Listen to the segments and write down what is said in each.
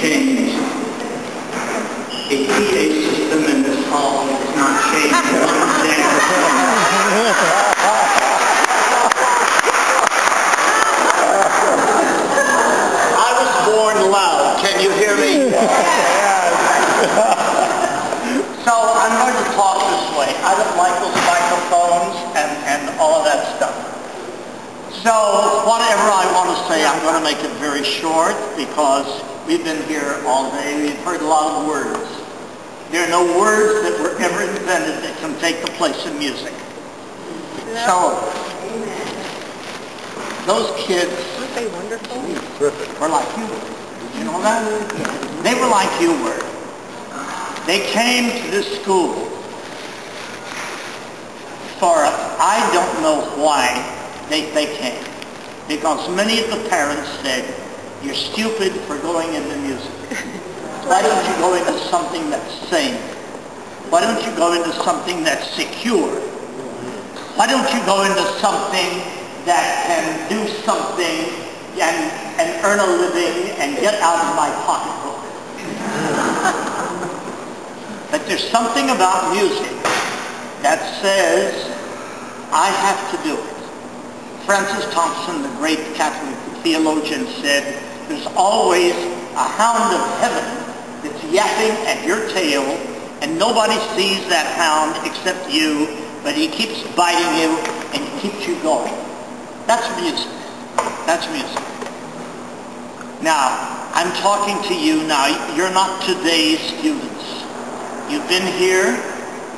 change. A PA system in this hall is not changed. I was born loud. Can you hear me? So I'm going to talk this way. I don't like those microphones and all of that stuff. So whatever I want to say, I'm going to make it very short because we've been here all day. We've heard a lot of words. There are no words that were ever invented that can take the place of music. So those kids were like you were. You know that? They were like you were. They came to this school for, I don't know why they came. Because many of the parents said, you're stupid for going into music. Why don't you go into something that's sane? Why don't you go into something that's secure? Why don't you go into something that can do something and earn a living and get out of my pocketbook? But there's something about music that says, I have to do it. Francis Thompson, the great Catholic theologian, said, there's always a hound of heaven that's yapping at your tail, and nobody sees that hound except you, but he keeps biting you and he keeps you going. That's music. That's music. Now, I'm talking to you now. You're not today's students. You've been here.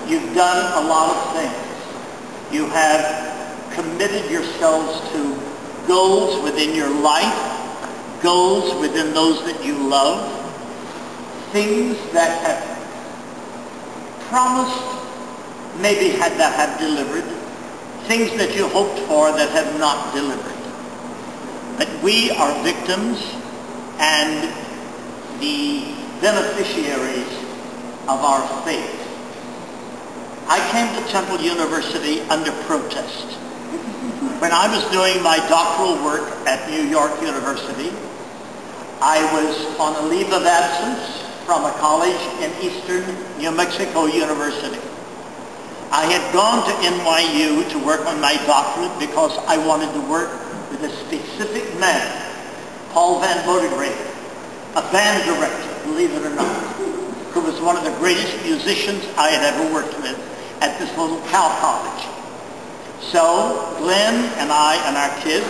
You've done a lot of things. You have committed yourselves to goals within your life, goals within those that you love, things that have promised, maybe that have delivered, things that you hoped for that have not delivered. But we are victims and the beneficiaries of our faith. I came to Temple University under protest. When I was doing my doctoral work at New York University, I was on a leave of absence from a college in Eastern New Mexico University. I had gone to NYU to work on my doctorate because I wanted to work with a specific man, Paul Van Bodegraven, a band director, believe it or not, who was one of the greatest musicians I had ever worked with at this little cow college. So Glenn and I and our kids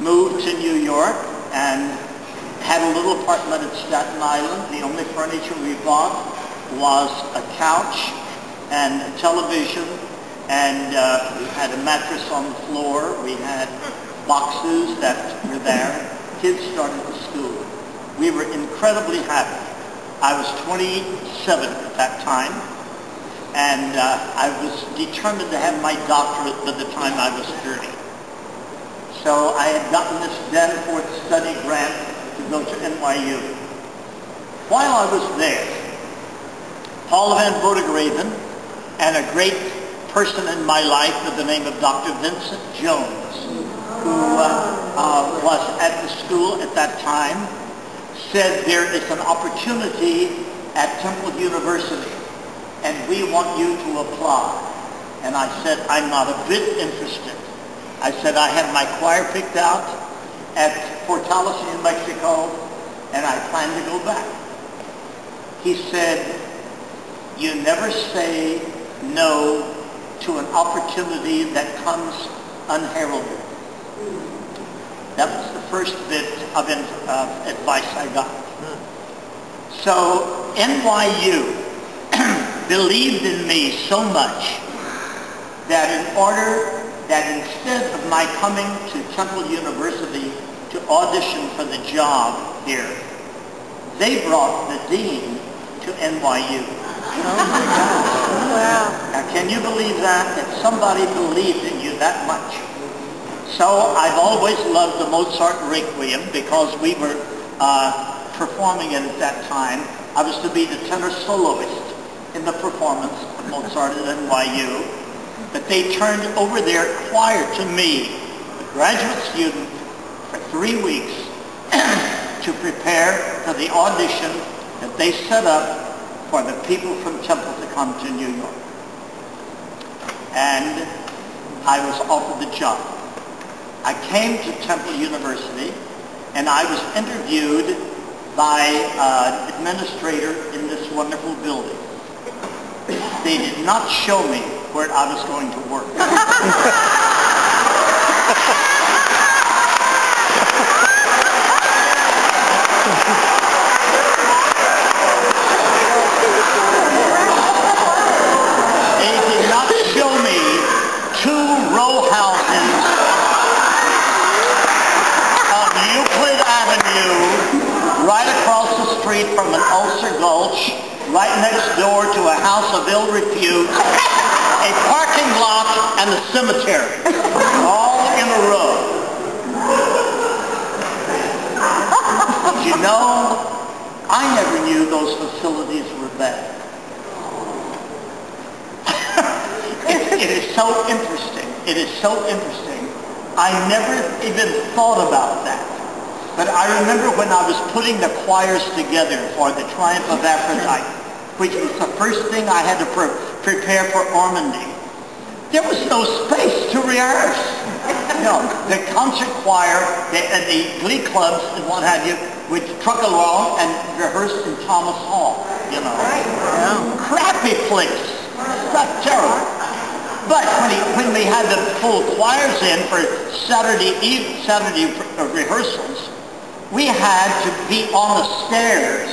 moved to New York and had a little apartment at Staten Island. The only furniture we bought was a couch and a television, and we had a mattress on the floor. We had boxes that were there. Kids started to school. We were incredibly happy. I was 27 at that time, and I was determined to have my doctorate by the time I was 30. So I had gotten this Danforth study grant to go to NYU. While I was there, Paul Van Bodegraven and a great person in my life by the name of Dr. Vincent Jones, who was at the school at that time, said there is an opportunity at Temple University and we want you to apply. And I said, I'm not a bit interested. I said, I have my choir picked out at Portales, New Mexico, and I plan to go back. He said, you never say no to an opportunity that comes unheralded. That was the first bit of advice I got. So NYU believed in me so much that in order that instead of my coming to Temple University to audition for the job here, they brought the dean to NYU. Oh my gosh. Wow. Now can you believe that? That somebody believed in you that much? So I've always loved the Mozart Requiem because we were performing it at that time. I was to be the tenor soloist in the performance of Mozart at NYU. But they turned over their choir to me, a graduate student, for 3 weeks. to prepare for the audition that they set up for the people from Temple to come to New York. And I was offered the job. I came to Temple University, and I was interviewed by an administrator in this wonderful building. They did not show me where I was going to work. They did not show me 2 row houses on Euclid Avenue, right across the street from an ulcer gulch, right next door to a house of ill repute, a parking lot, and a cemetery, all in a row. You know, I never knew those facilities were bad. It is so interesting. It is so interesting. I never even thought about that. But I remember when I was putting the choirs together for the Triumph of Aphrodite, which was the first thing I had to prepare for Ormandy. There was no space to rehearse. You know, the concert choir and the glee clubs and what have you would truck along and rehearse in Thomas Hall. You know, crappy place. That's terrible. But when we had the full choirs in for Saturday rehearsals, we had to be on the stairs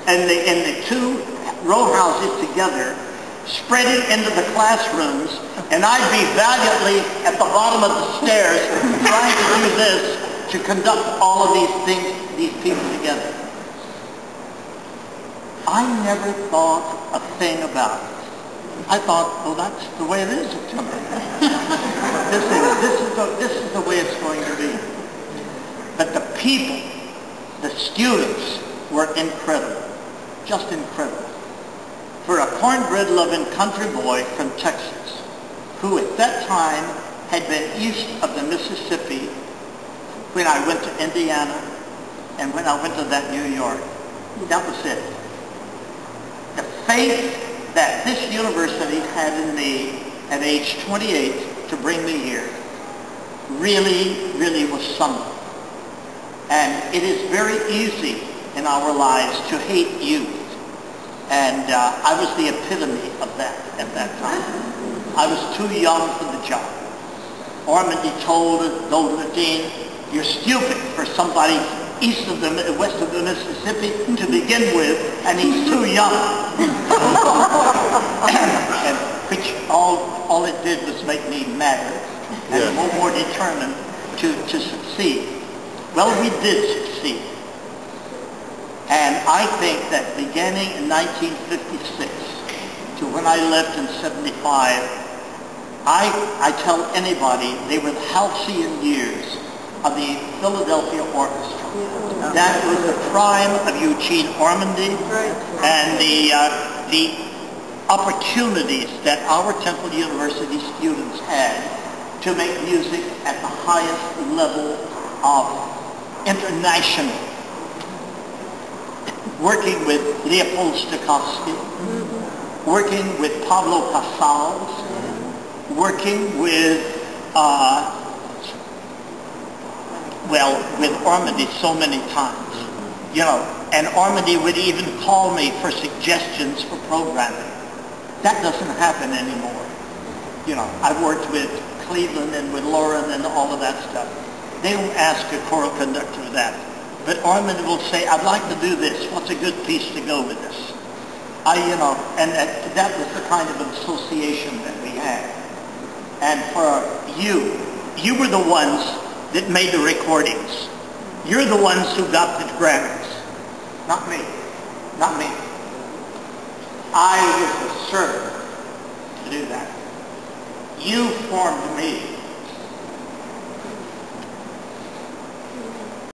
and in the 2 row houses together, spreading into the classrooms, and I'd be valiantly at the bottom of the stairs trying to do this to conduct all of these things, these people together. I never thought a thing about it. I thought, well, that's the way it is at Temple. This is the way it's going to be. But the people, the students, were incredible. Just incredible. For a cornbread-loving country boy from Texas, who at that time had been east of the Mississippi when I went to Indiana and when I went to that New York, that was it. The faith that this university had in me at age 28 to bring me here really, really was something. And it is very easy in our lives to hate youth. And I was the epitome of that at that time. I was too young for the job. Ormandy told the dean, "You're stupid for somebody east of the west of the Mississippi to begin with, and he's too young." And which all it did was make me madder and more determined to succeed. Well, we did succeed. And I think that beginning in 1956 to when I left in 75, I tell anybody they were the halcyon years of the Philadelphia Orchestra. That was the prime of Eugene Ormandy and the opportunities that our Temple University students had to make music at the highest level of international. Working with Leopold Stokowski, working with Pablo Casals, working with with Ormandy so many times, you know, and Ormandy would even call me for suggestions for programming. That doesn't happen anymore. You know, I've worked with Cleveland and with Lauren and all of that stuff. They don't ask a choral conductor that. But Ormandy will say, "I'd like to do this. What's a good piece to go with this?" And that was the kind of association that we had. And for you were the ones that made the recordings. You're the ones who got the Grammys. Not me. Not me. I was a servant to do that. You formed me.